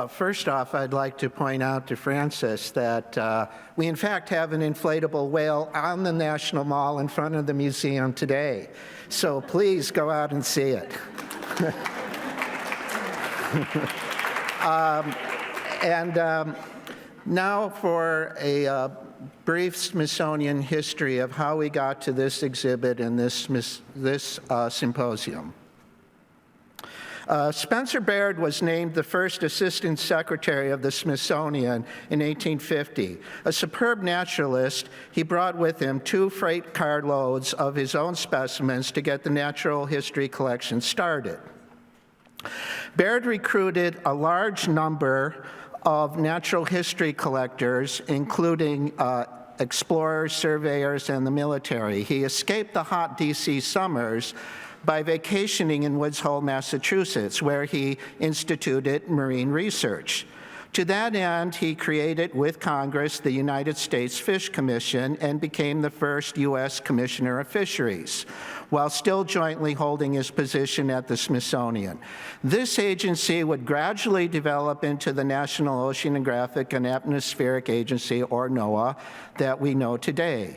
First off, I'd like to point out to Francis that we in fact have an inflatable whale on the National Mall in front of the museum today. So please go out and see it. Now for a brief Smithsonian history of how we got to this exhibit and this symposium. Spencer Baird was named the first Assistant Secretary of the Smithsonian in 1850. A superb naturalist, he brought with him 2 freight car loads of his own specimens to get the natural history collection started. Baird recruited a large number of natural history collectors, including explorers, surveyors, and the military. He escaped the hot DC summers by vacationing in Woods Hole, Massachusetts, where he instituted marine research. To that end, he created with Congress the United States Fish Commission and became the first U.S. Commissioner of Fisheries, while still jointly holding his position at the Smithsonian. This agency would gradually develop into the National Oceanographic and Atmospheric Agency, or NOAA, that we know today.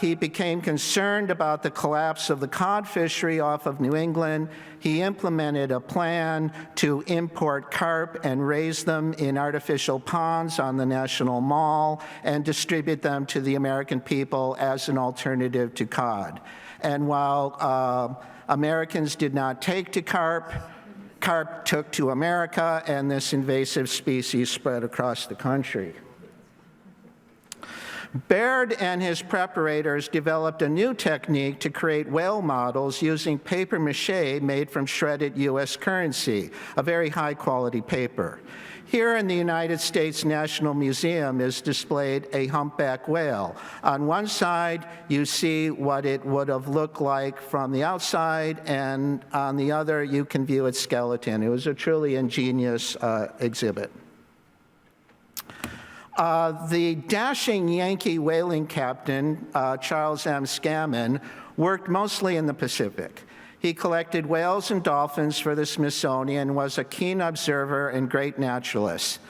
He became concerned about the collapse of the cod fishery off of New England. He implemented a plan to import carp and raise them in artificial ponds on the National Mall and distribute them to the American people as an alternative to cod. And while Americans did not take to carp, carp took to America, and this invasive species spread across the country. Baird and his preparators developed a new technique to create whale models using paper mache made from shredded U.S. currency, a very high-quality paper. Here in the United States National Museum is displayed a humpback whale. On one side, you see what it would have looked like from the outside, and on the other, you can view its skeleton. It was a truly ingenious exhibit. The dashing Yankee whaling captain, Charles M. Scammon, worked mostly in the Pacific. He collected whales and dolphins for the Smithsonian, was a keen observer and great naturalist.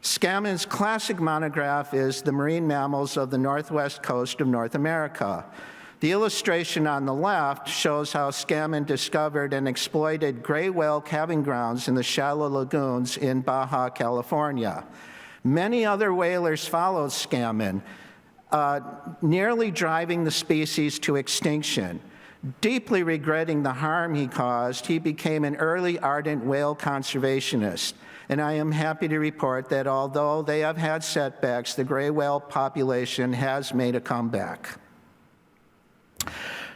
Scammon's classic monograph is The Marine Mammals of the Northwest Coast of North America. The illustration on the left shows how Scammon discovered and exploited gray whale calving grounds in the shallow lagoons in Baja, California. Many other whalers followed Scammon, nearly driving the species to extinction. Deeply regretting the harm he caused, he became an early ardent whale conservationist. And I am happy to report that although they have had setbacks, the gray whale population has made a comeback.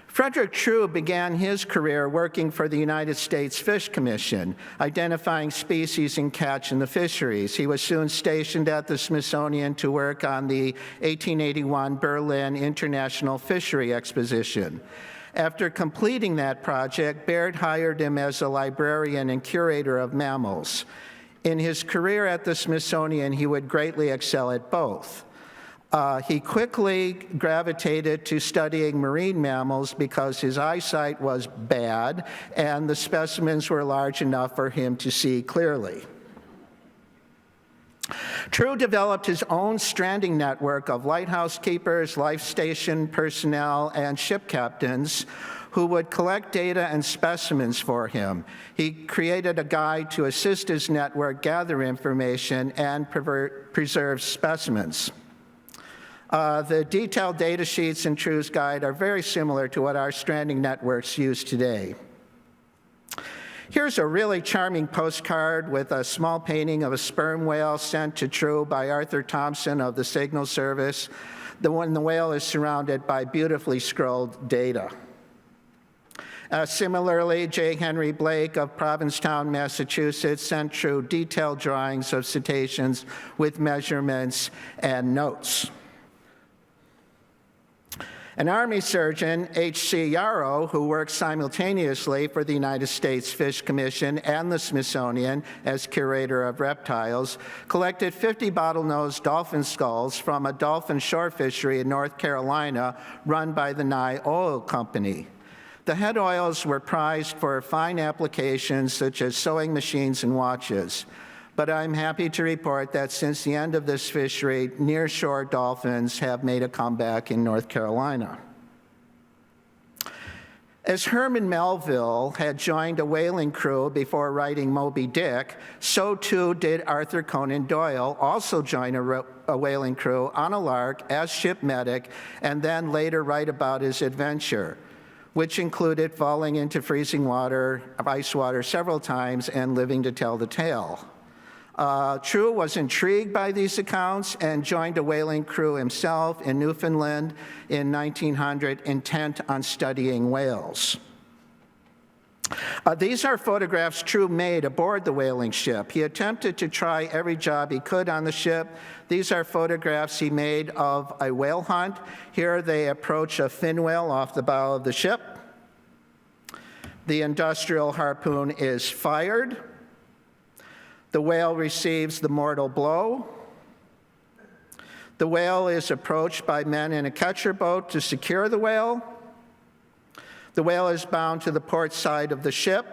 Frederick True began his career working for the United States Fish Commission, identifying species and catch in the fisheries. He was soon stationed at the Smithsonian to work on the 1881 Berlin International Fishery Exposition. After completing that project, Baird hired him as a librarian and curator of mammals. In his career at the Smithsonian, he would greatly excel at both. He quickly gravitated to studying marine mammals because his eyesight was bad and the specimens were large enough for him to see clearly. True developed his own stranding network of lighthouse keepers, life station personnel, and ship captains who would collect data and specimens for him. He created a guide to assist his network gather information and preserve specimens. The detailed data sheets in True's guide are very similar to what our stranding networks use today. Here's a really charming postcard with a small painting of a sperm whale sent to True by Arthur Thompson of the Signal Service. The whale is surrounded by beautifully scrolled data. Similarly, J. Henry Blake of Provincetown, Massachusetts, sent True detailed drawings of cetaceans with measurements and notes. An Army surgeon, H.C. Yarrow, who worked simultaneously for the United States Fish Commission and the Smithsonian as curator of reptiles, collected 50 bottlenose dolphin skulls from a dolphin shore fishery in North Carolina run by the Nye Oil Company. The head oils were prized for fine applications such as sewing machines and watches. but I'm happy to report that since the end of this fishery, nearshore dolphins have made a comeback in North Carolina. As Herman Melville had joined a whaling crew before writing Moby Dick, so too did Arthur Conan Doyle also join a whaling crew on a lark as ship medic and then later write about his adventure, which included falling into freezing water, ice water several times and living to tell the tale. True was intrigued by these accounts and joined a whaling crew himself in Newfoundland in 1900, intent on studying whales. These are photographs True made aboard the whaling ship. He attempted to try every job he could on the ship. These are photographs he made of a whale hunt. Here they approach a fin whale off the bow of the ship. The industrial harpoon is fired. The whale receives the mortal blow. The whale is approached by men in a catcher boat to secure the whale. The whale is bound to the port side of the ship.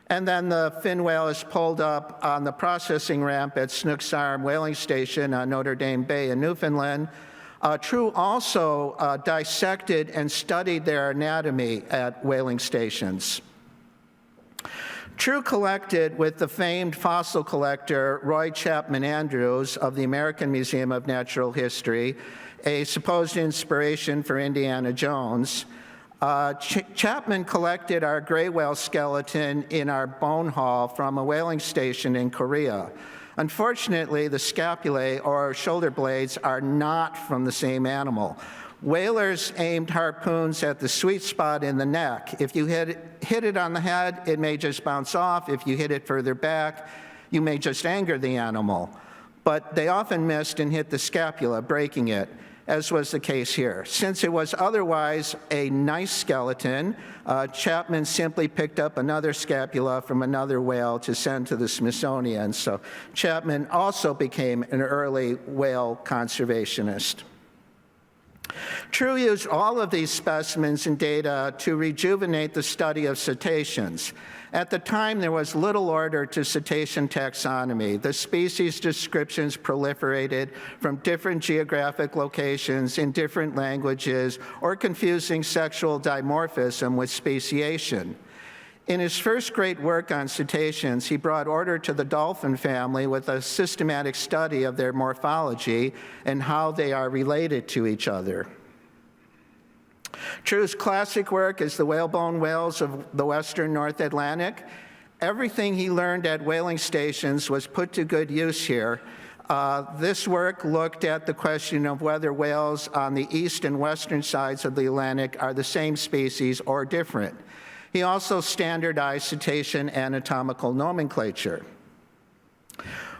And then the fin whale is pulled up on the processing ramp at Snook's Arm Whaling Station on Notre Dame Bay in Newfoundland. True also dissected and studied their anatomy at whaling stations. True collected with the famed fossil collector Roy Chapman Andrews of the American Museum of Natural History, a supposed inspiration for Indiana Jones. Chapman collected our gray whale skeleton in our bone hall from a whaling station in Korea. Unfortunately, the scapulae, or shoulder blades, are not from the same animal. Whalers aimed harpoons at the sweet spot in the neck. If you hit it on the head, it may just bounce off. If you hit it further back, you may just anger the animal. But they often missed and hit the scapula, breaking it, as was the case here. Since it was otherwise a nice skeleton, Chapman simply picked up another scapula from another whale to send to the Smithsonian. So Chapman also became an early whale conservationist. True used all of these specimens and data to rejuvenate the study of cetaceans. At the time, there was little order to cetacean taxonomy. The species descriptions proliferated from different geographic locations in different languages or confusing sexual dimorphism with speciation. In his first great work on cetaceans, he brought order to the dolphin family with a systematic study of their morphology and how they are related to each other. True's classic work is the whalebone whales of the western North Atlantic. Everything he learned at whaling stations was put to good use here. This work looked at the question of whether whales on the east and western sides of the Atlantic are the same species or different. He also standardized cetacean anatomical nomenclature.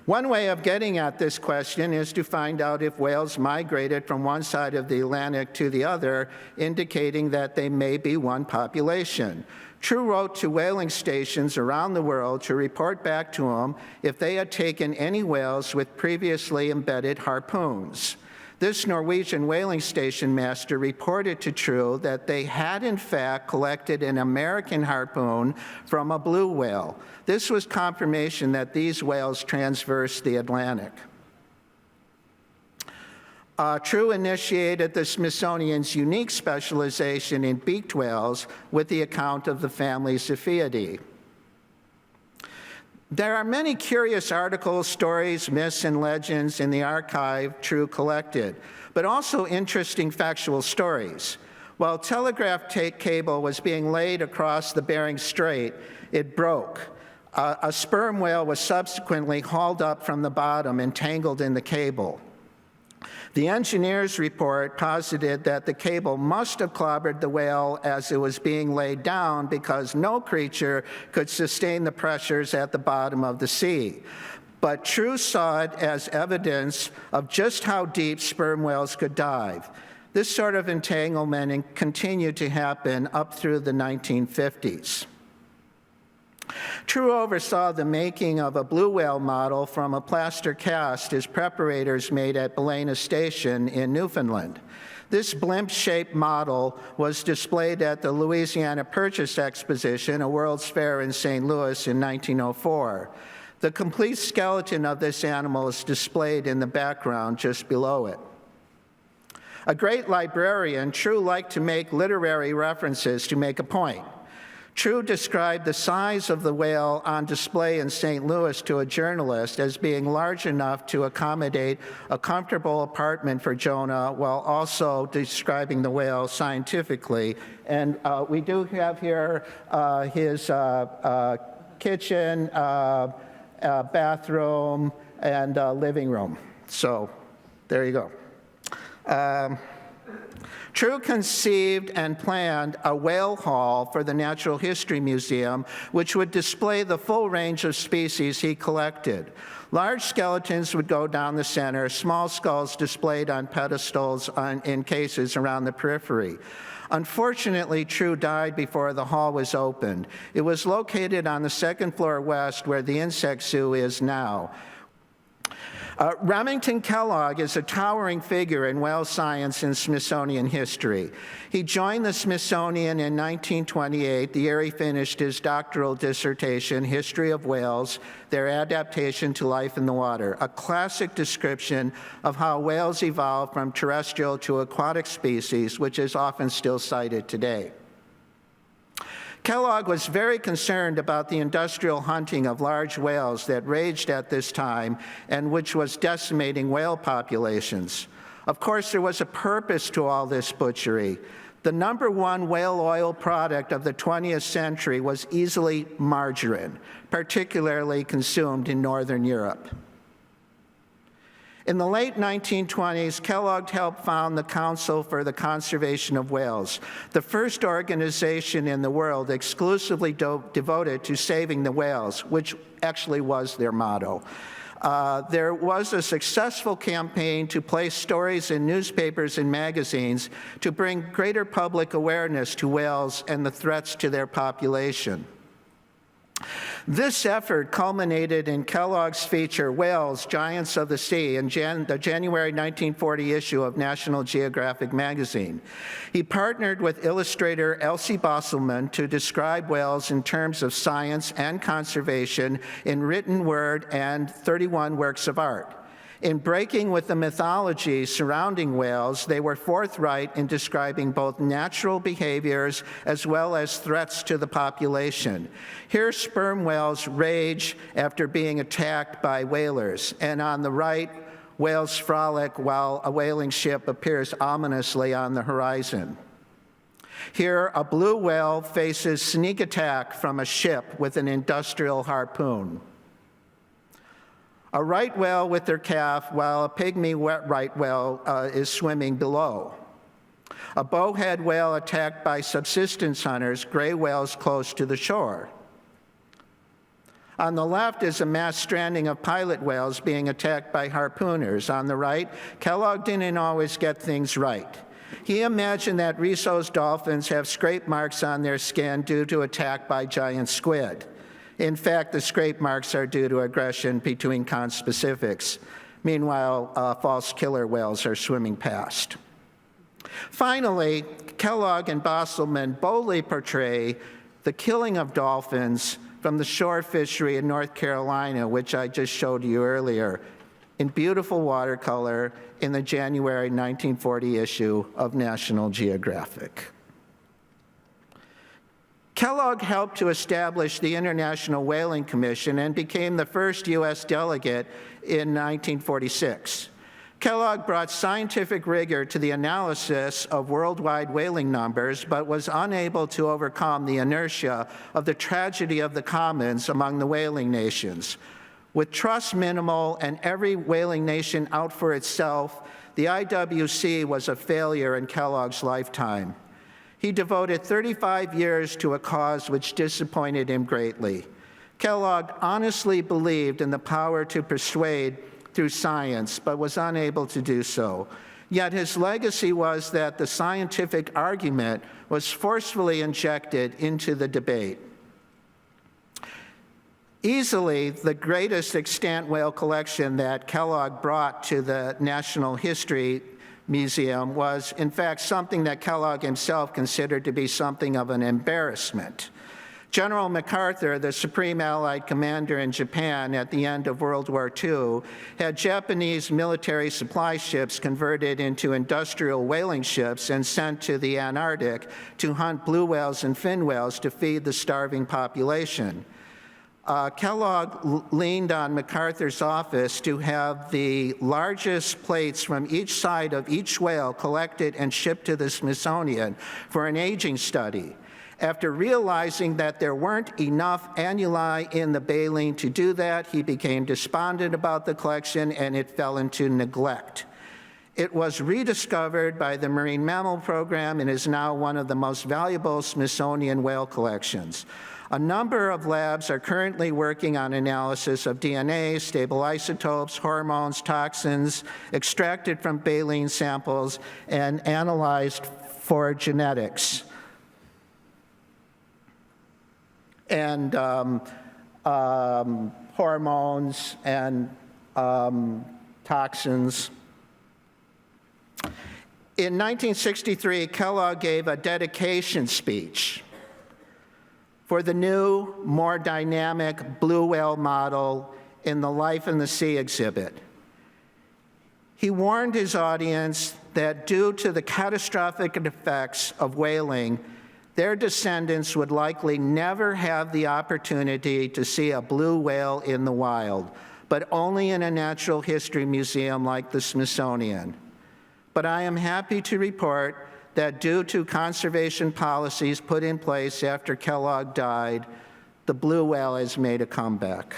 One way of getting at this question is to find out if whales migrated from one side of the Atlantic to the other, indicating that they may be one population. True wrote to whaling stations around the world to report back to them if they had taken any whales with previously embedded harpoons. This Norwegian whaling station master reported to True that they had in fact collected an American harpoon from a blue whale. This was confirmation that these whales transversed the Atlantic. True initiated the Smithsonian's unique specialization in beaked whales with the account of the family Ziphiidae. There are many curious articles, stories, myths, and legends in the archive True collected, but also interesting factual stories. While telegraph cable was being laid across the Bering Strait, it broke. A sperm whale was subsequently hauled up from the bottom and tangled in the cable. The engineer's report posited that the cable must have clobbered the whale as it was being laid down because no creature could sustain the pressures at the bottom of the sea. But True saw it as evidence of just how deep sperm whales could dive. This sort of entanglement continued to happen up through the 1950s. True oversaw the making of a blue whale model from a plaster cast his preparators made at Balena Station in Newfoundland. This blimp-shaped model was displayed at the Louisiana Purchase Exposition, a World's Fair in St. Louis in 1904. The complete skeleton of this animal is displayed in the background just below it. A great librarian, True liked to make literary references to make a point. True described the size of the whale on display in St. Louis to a journalist as being large enough to accommodate a comfortable apartment for Jonah, while also describing the whale scientifically. And we do have here his kitchen, bathroom, and living room. So there you go. True conceived and planned a whale hall for the Natural History Museum, which would display the full range of species he collected. Large skeletons would go down the center, small skulls displayed on pedestals in cases around the periphery. Unfortunately, True died before the hall was opened. It was located on the second floor west, where the insect zoo is now. Remington Kellogg is a towering figure in whale science and Smithsonian history. He joined the Smithsonian in 1928, the year he finished his doctoral dissertation, History of Whales, Their Adaptation to Life in the Water, a classic description of how whales evolved from terrestrial to aquatic species, which is often still cited today. Kellogg was very concerned about the industrial hunting of large whales that raged at this time and which was decimating whale populations. Of course, there was a purpose to all this butchery. The #1 whale oil product of the 20th century was easily margarine, particularly consumed in Northern Europe. In the late 1920s, Kellogg helped found the Council for the Conservation of Whales, the first organization in the world exclusively devoted to saving the whales, which actually was their motto. There was a successful campaign to place stories in newspapers and magazines to bring greater public awareness to whales and the threats to their population. This effort culminated in Kellogg's feature, Whales, Giants of the Sea, in the January 1940 issue of National Geographic magazine. He partnered with illustrator Elsie Bosselman to describe whales in terms of science and conservation in written word and 31 works of art. In breaking with the mythology surrounding whales, they were forthright in describing both natural behaviors as well as threats to the population. Here, sperm whales rage after being attacked by whalers, and on the right, whales frolic while a whaling ship appears ominously on the horizon. Here, a blue whale faces sneak attack from a ship with an industrial harpoon. A right whale with their calf, while a pygmy right whale is swimming below. A bowhead whale attacked by subsistence hunters, gray whales close to the shore. On the left is a mass stranding of pilot whales being attacked by harpooners. On the right, Kellogg didn't always get things right. He imagined that Risso's dolphins have scrape marks on their skin due to attack by giant squid. In fact, the scrape marks are due to aggression between conspecifics. Meanwhile, false killer whales are swimming past. Finally, Kellogg and Bosselman boldly portray the killing of dolphins from the shore fishery in North Carolina, which I just showed you earlier, in beautiful watercolor in the January 1940 issue of National Geographic. Kellogg helped to establish the International Whaling Commission and became the first U.S. delegate in 1946. Kellogg brought scientific rigor to the analysis of worldwide whaling numbers, but was unable to overcome the inertia of the tragedy of the commons among the whaling nations. With trust minimal and every whaling nation out for itself, the IWC was a failure in Kellogg's lifetime. He devoted 35 years to a cause which disappointed him greatly. Kellogg honestly believed in the power to persuade through science, but was unable to do so. Yet his legacy was that the scientific argument was forcefully injected into the debate. Easily the greatest extant whale collection that Kellogg brought to the National History Museum was, in fact, something that Kellogg himself considered to be something of an embarrassment. General MacArthur, the Supreme Allied Commander in Japan at the end of World War II, had Japanese military supply ships converted into industrial whaling ships and sent to the Antarctic to hunt blue whales and fin whales to feed the starving population. Kellogg leaned on MacArthur's office to have the largest plates from each side of each whale collected and shipped to the Smithsonian for an aging study. After realizing that there weren't enough annuli in the baleen to do that, he became despondent about the collection and it fell into neglect. It was rediscovered by the Marine Mammal Program and is now one of the most valuable Smithsonian whale collections. A number of labs are currently working on analysis of DNA, stable isotopes, hormones, toxins extracted from baleen samples and analyzed for genetics. And hormones and toxins. In 1963, Kellogg gave a dedication speech for the new, more dynamic blue whale model in the Life in the Sea exhibit. He warned his audience that due to the catastrophic effects of whaling, their descendants would likely never have the opportunity to see a blue whale in the wild, but only in a natural history museum like the Smithsonian. But I am happy to report that due to conservation policies put in place after Kellogg died, the blue whale has made a comeback.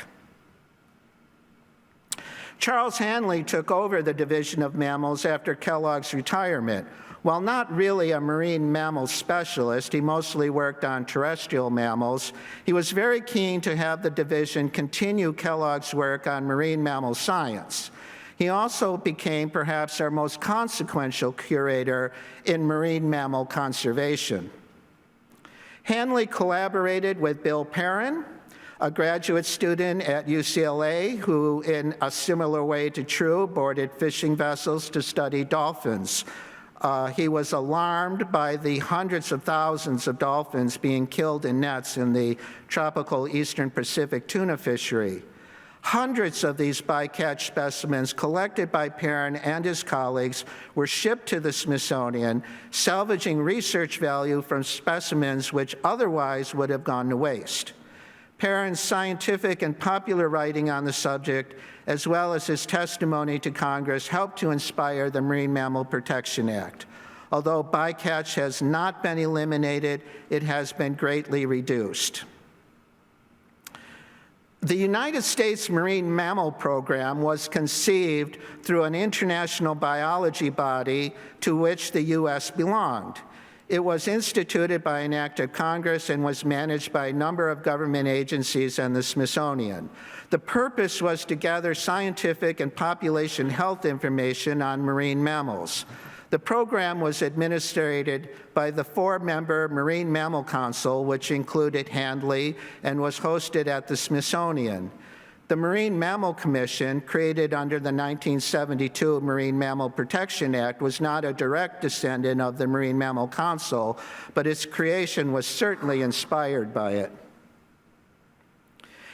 Charles Hanley took over the Division of Mammals after Kellogg's retirement. While not really a marine mammal specialist, he mostly worked on terrestrial mammals, he was very keen to have the division continue Kellogg's work on marine mammal science. He also became perhaps our most consequential curator in marine mammal conservation. Hanley collaborated with Bill Perrin, a graduate student at UCLA who, in a similar way to True, boarded fishing vessels to study dolphins. He was alarmed by the hundreds of thousands of dolphins being killed in nets in the tropical Eastern Pacific tuna fishery. Hundreds of these bycatch specimens collected by Perrin and his colleagues were shipped to the Smithsonian, salvaging research value from specimens which otherwise would have gone to waste. Perrin's scientific and popular writing on the subject, as well as his testimony to Congress, helped to inspire the Marine Mammal Protection Act. Although bycatch has not been eliminated, it has been greatly reduced. The United States Marine Mammal Program was conceived through an international biology body to which the U.S. belonged. It was instituted by an act of Congress and was managed by a number of government agencies and the Smithsonian. The purpose was to gather scientific and population health information on marine mammals. The program was administered by the 4-member Marine Mammal Council, which included Handley and was hosted at the Smithsonian. The Marine Mammal Commission, created under the 1972 Marine Mammal Protection Act, was not a direct descendant of the Marine Mammal Council, but its creation was certainly inspired by it.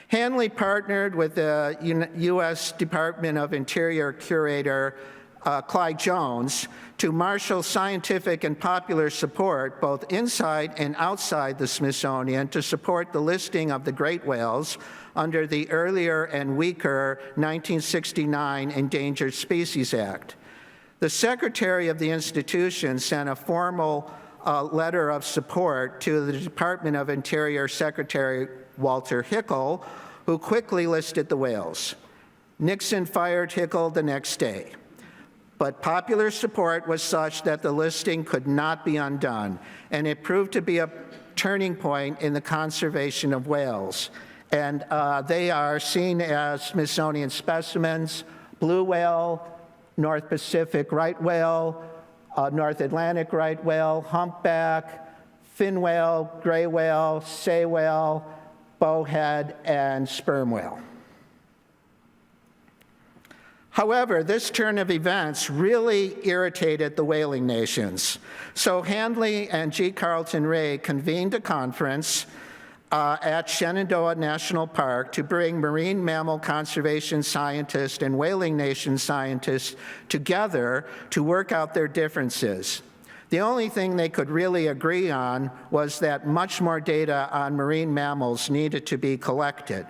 Hanley partnered with the U.S. Department of Interior curator Clyde Jones to marshal scientific and popular support both inside and outside the Smithsonian to support the listing of the great whales under the earlier and weaker 1969 Endangered Species Act. The secretary of the institution sent a formal letter of support to the Department of Interior Secretary Walter Hickel, who quickly listed the whales. Nixon fired Hickel the next day. But popular support was such that the listing could not be undone, and it proved to be a turning point in the conservation of whales. And they are seen as Smithsonian specimens: blue whale, North Pacific right whale, North Atlantic right whale, humpback, fin whale, gray whale, sei whale, bowhead, and sperm whale. However, this turn of events really irritated the whaling nations. So Handley and G. Carlton Ray convened a conference at Shenandoah National Park to bring marine mammal conservation scientists and whaling nation scientists together to work out their differences. The only thing they could really agree on was that much more data on marine mammals needed to be collected.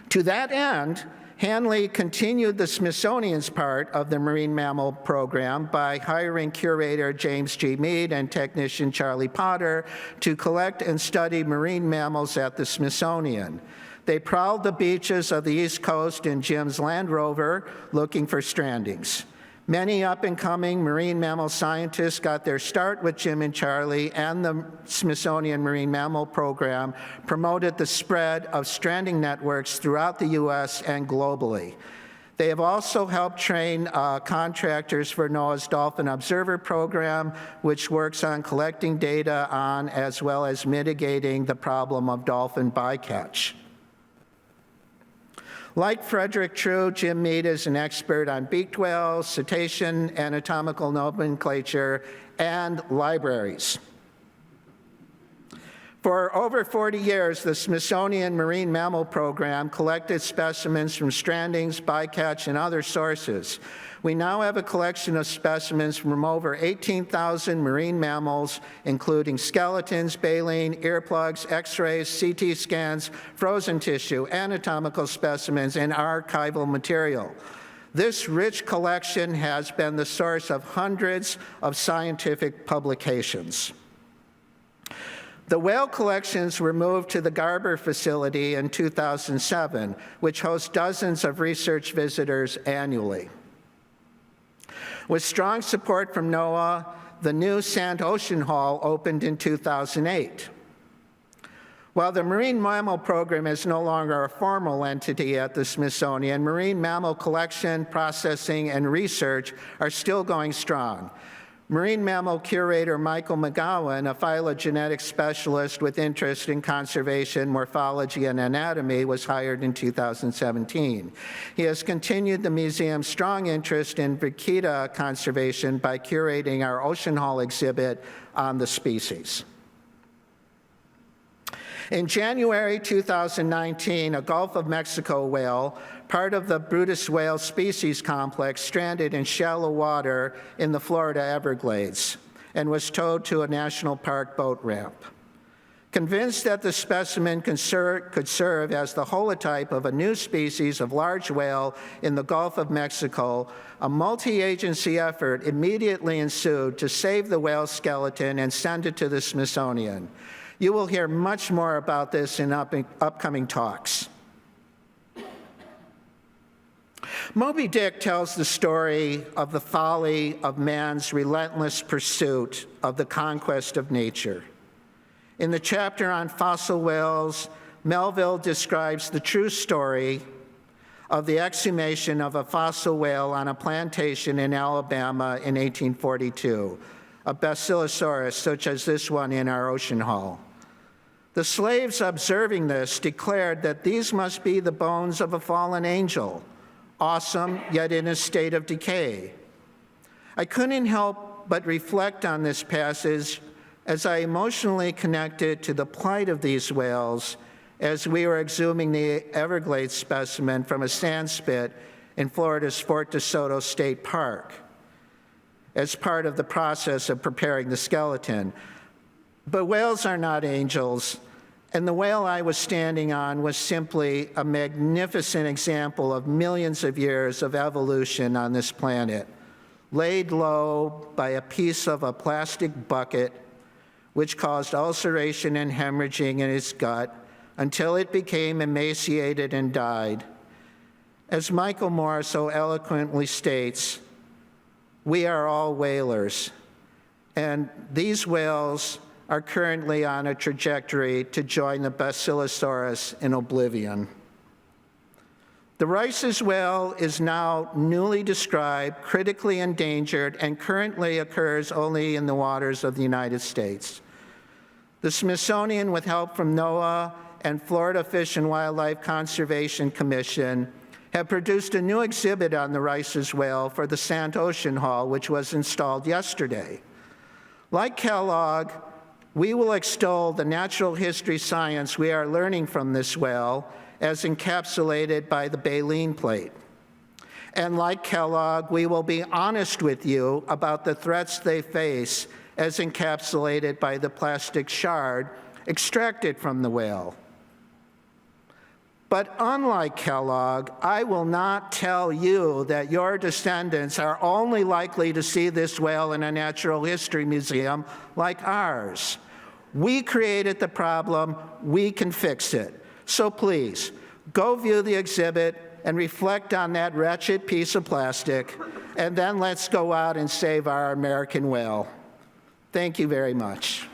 To that end, Hanley continued the Smithsonian's part of the marine mammal program by hiring curator James G. Mead and technician Charlie Potter to collect and study marine mammals at the Smithsonian. They prowled the beaches of the East Coast in Jim's Land Rover looking for strandings. Many up-and-coming marine mammal scientists got their start with Jim and Charlie, and the Smithsonian Marine Mammal Program promoted the spread of stranding networks throughout the U.S. and globally. They have also helped train contractors for NOAA's Dolphin Observer Program, which works on collecting data on as well as mitigating the problem of dolphin bycatch. Like Frederick True, Jim Mead is an expert on beaked whales, cetacean anatomical nomenclature, and libraries. For over 40 years, the Smithsonian Marine Mammal Program collected specimens from strandings, bycatch, and other sources. We now have a collection of specimens from over 18,000 marine mammals, including skeletons, baleen, earplugs, x-rays, CT scans, frozen tissue, anatomical specimens, and archival material. This rich collection has been the source of hundreds of scientific publications. The whale collections were moved to the Garber facility in 2007, which hosts dozens of research visitors annually. With strong support from NOAA, the new Sant Ocean Hall opened in 2008. While the Marine Mammal Program is no longer a formal entity at the Smithsonian, marine mammal collection, processing, and research are still going strong. Marine mammal curator Michael McGowan, a phylogenetic specialist with interest in conservation, morphology, and anatomy, was hired in 2017. He has continued the museum's strong interest in vaquita conservation by curating our Ocean Hall exhibit on the species. In January 2019, a Gulf of Mexico whale, part of the Brutus whale species complex, stranded in shallow water in the Florida Everglades and was towed to a national park boat ramp. Convinced that the specimen could serve as the holotype of a new species of large whale in the Gulf of Mexico, a multi-agency effort immediately ensued to save the whale skeleton and send it to the Smithsonian. You will hear much more about this in upcoming talks. Moby Dick tells the story of the folly of man's relentless pursuit of the conquest of nature. In the chapter on fossil whales, Melville describes the true story of the exhumation of a fossil whale on a plantation in Alabama in 1842, a Basilosaurus such as this one in our Ocean Hall. The slaves observing this declared that these must be the bones of a fallen angel, awesome yet in a state of decay. I couldn't help but reflect on this passage as I emotionally connected to the plight of these whales as we were exhuming the Everglades specimen from a sand spit in Florida's Fort DeSoto State Park as part of the process of preparing the skeleton. But whales are not angels, and the whale I was standing on was simply a magnificent example of millions of years of evolution on this planet, laid low by a piece of a plastic bucket which caused ulceration and hemorrhaging in its gut until it became emaciated and died. As Michael Moore so eloquently states, we are all whalers, and these whales are currently on a trajectory to join the Basilosaurus in oblivion. The Rice's whale is now newly described, critically endangered, and currently occurs only in the waters of the United States. The Smithsonian, with help from NOAA and Florida Fish and Wildlife Conservation Commission, have produced a new exhibit on the Rice's whale for the Sant Ocean Hall, which was installed yesterday. Like Kellogg, We will extol the natural history science we are learning from this whale as encapsulated by the baleen plate. And like Kellogg, we will be honest with you about the threats they face as encapsulated by the plastic shard extracted from the whale. But unlike Kellogg, I will not tell you that your descendants are only likely to see this whale in a natural history museum like ours. We created the problem, we can fix it. So please, go view the exhibit and reflect on that wretched piece of plastic, and then let's go out and save our American whale. Thank you very much.